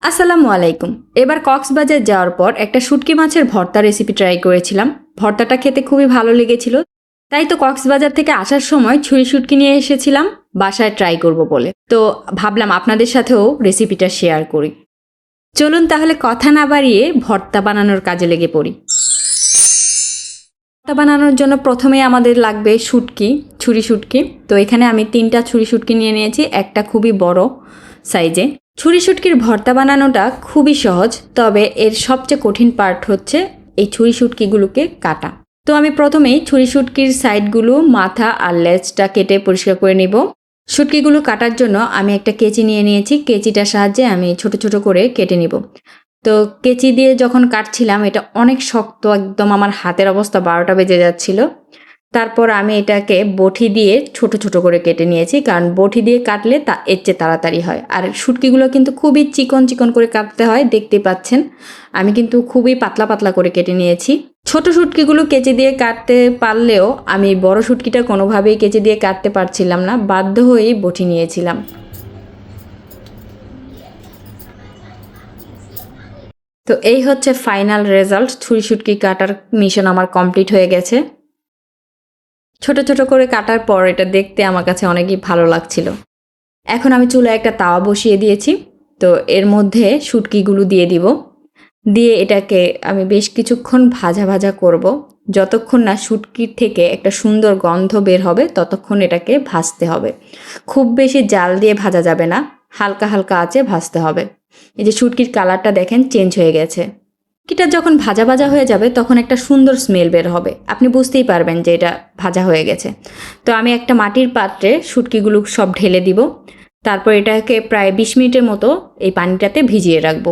আসসালামু আলাইকুম। এবার কক্সবাজার যাওয়ার পর একটা শুটকি মাছের ভর্তা রেসিপি ট্রাই করেছিলাম। ভর্তাটা খেতে খুবই ভালো লেগেছিল। তাই তো কক্সবাজার থেকে আসার সময় ছুরি শুটকি নিয়ে এসেছিলাম বাসায় ট্রাই করব বলে। তো ভাবলাম আপনাদের সাথেও রেসিপিটা শেয়ার করি। চলুন তাহলে কথা না বাড়িয়ে ভর্তা বানানোর কাজে লেগে পড়ি। ভর্তা বানানোর জন্য প্রথমে আমাদের লাগবে শুটকি, ছুরি শুটকি। তো এখানে আমি 3টা ছুরি শুটকি নিয়ে নিয়েছি, একটা খুবই বড় সাইজে। ছুরি শুটকির ভর্তা বানানোটা খুবই সহজ, তবে এর সবচেয়ে কঠিন পার্ট হচ্ছে এই ছুরি শুটকিগুলোকে কাটা। তো আমি প্রথমেই ছুরি শুটকির সাইডগুলো, মাথা আর লেজটা কেটে পরিষ্কার করে নিব। শুটকিগুলো কাটার জন্য আমি একটা কেচি নিয়ে নিয়েছি, কেচিটার সাহায্যে আমি ছোট ছোট করে কেটে নিব। তো কেচি দিয়ে যখন কাটছিলাম এটা অনেক শক্ত, একদম আমার হাতের অবস্থা 12টা বেজে যাচ্ছিল। তারপর আমি এটাকে বটি দিয়ে ছোট ছোট করে কেটে নিয়েছি, কারণ বটি দিয়ে কাটলে তা এর চেয়ে তাড়াতাড়ি হয়। আর শুটকিগুলো কিন্তু খুবই চিকন চিকন করে কাটতে হয়, দেখতে পাচ্ছেন আমি কিন্তু খুবই পাতলা পাতলা করে কেটে নিয়েছি। ছোট শুটকিগুলো কেচি দিয়ে কাটতে পারলেও আমি বড় শুটকিটা কোনোভাবেই কেচি দিয়ে কাটতে পারছিলাম না, বাধ্য হয়েই বটি নিয়েছিলাম। তো এই হচ্ছে ফাইনাল রেজাল্ট। ছুরি শুটকি কাটার মিশন আমার কমপ্লিট হয়ে গেছে। ছোট ছোট করে কাটার পর এটা দেখতে আমার কাছে অনেকই ভালো লাগছিল। এখন আমি চুলায় একটা তাওয়া বসিয়ে দিয়েছি। তো এর মধ্যে শুটকিগুলো দিয়ে দিব। দিয়ে এটাকে আমি বেশ কিছুক্ষণ ভাজা ভাজা করব। যতক্ষণ না শুটকির থেকে একটা সুন্দর গন্ধ বের হবে ততক্ষণ এটাকে ভাজতে হবে। খুব বেশি জাল দিয়ে ভাজা যাবে না, হালকা হালকা আঁচে ভাজতে হবে। এই যে শুটকির কালারটা দেখেন চেঞ্জ হয়ে গেছে। শুটকিটা যখন ভাজা ভাজা হয়ে যাবে তখন একটা সুন্দর স্মেল বের হবে, আপনি বুঝতেই পারবেন যে এটা ভাজা হয়ে গেছে। তো আমি একটা মাটির পাত্রে শুটকিগুলো সব ঢেলে দিব। তারপর এটাকে প্রায় 20 মিনিটের মতো এই পানিটাতে ভিজিয়ে রাখবো।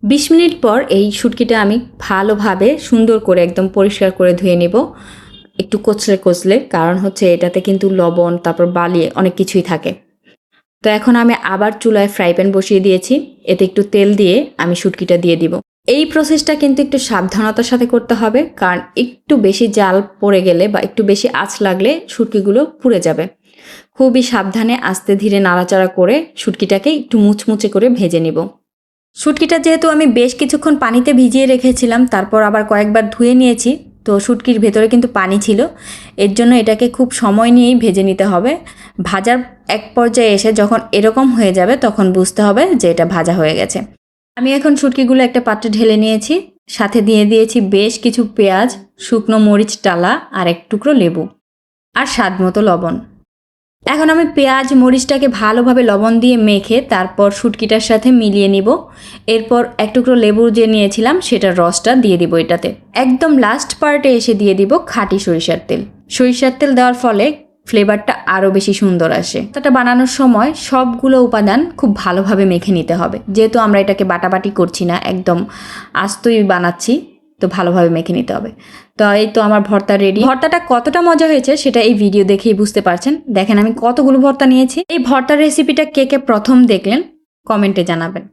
20 মিনিট পর এই শুটকিটা আমি ভালোভাবে সুন্দর করে একদম পরিষ্কার করে ধুয়ে নেব, একটু কচলে কচলে, কারণ হচ্ছে এটাতে কিন্তু লবণ তারপর বালি অনেক কিছুই থাকে। তো এখন আমি আবার চুলায় ফ্রাই প্যান বসিয়ে দিয়েছি, এতে একটু তেল দিয়ে আমি শুটকিটা দিয়ে দিব। এই প্রসেসটা কিন্তু একটু সাবধানতার সাথে করতে হবে, কারণ একটু বেশি জাল পড়ে গেলে বা একটু বেশি আঁচ লাগলে শুটকিগুলো পুড়ে যাবে। খুবই সাবধানে আস্তে ধীরে নাড়াচাড়া করে শুটকিটাকে একটু মুচমুচে করে ভেজে নিব। শুটকিটা যেহেতু আমি বেশ কিছুক্ষণ পানিতে ভিজিয়ে রেখেছিলাম, তারপর আবার কয়েকবার ধুয়ে নিয়েছি, তো শুটকির ভেতরে কিন্তু পানি ছিল, এর জন্য এটাকে খুব সময় নিয়েই ভেজে নিতে হবে। ভাজার এক পর্যায়ে এসে যখন এরকম হয়ে যাবে তখন বুঝতে হবে যে এটা ভাজা হয়ে গেছে। আমি এখন শুটকিগুলো একটা পাত্রে ঢেলে নিয়েছি, সাথে দিয়ে দিয়েছি বেশ কিছু পেঁয়াজ, শুকনো মরিচ টালা আর এক টুকরো লেবু আর স্বাদ মতো লবণ। এখন আমি পেঁয়াজ মরিচটাকে ভালোভাবে লবণ দিয়ে মেখে তারপর শুটকিটার সাথে মিলিয়ে নিব। এরপর এক টুকরো লেবু যে নিয়েছিলাম সেটার রসটা দিয়ে দিব এটাতে। একদম লাস্ট পার্টে এসে দিয়ে দিব খাঁটি সরিষার তেল। সরিষার তেল দেওয়ার ফলে ফ্লেভারটা আরও বেশি সুন্দর আসে। এটা বানানোর সময় সবগুলো উপাদান খুব ভালোভাবে মেখে নিতে হবে, যেহেতু আমরা এটাকে বাটাবাটি করছি না, একদম আস্তই বানাচ্ছি, তো ভালোভাবে মেখে নিতে হবে। তো এই তো আমার ভর্তা রেডি। ভর্তাটা কতটা মজা হয়েছে সেটা এই ভিডিও দেখেই বুঝতে পারছেন। দেখেন আমি কতগুলো ভর্তা নিয়েছি। এই ভর্তার রেসিপিটা কে কে প্রথম দেখলেন কমেন্টে জানাবেন।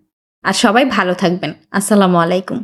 আর সবাই ভালো থাকবেন। আসসালামু আলাইকুম।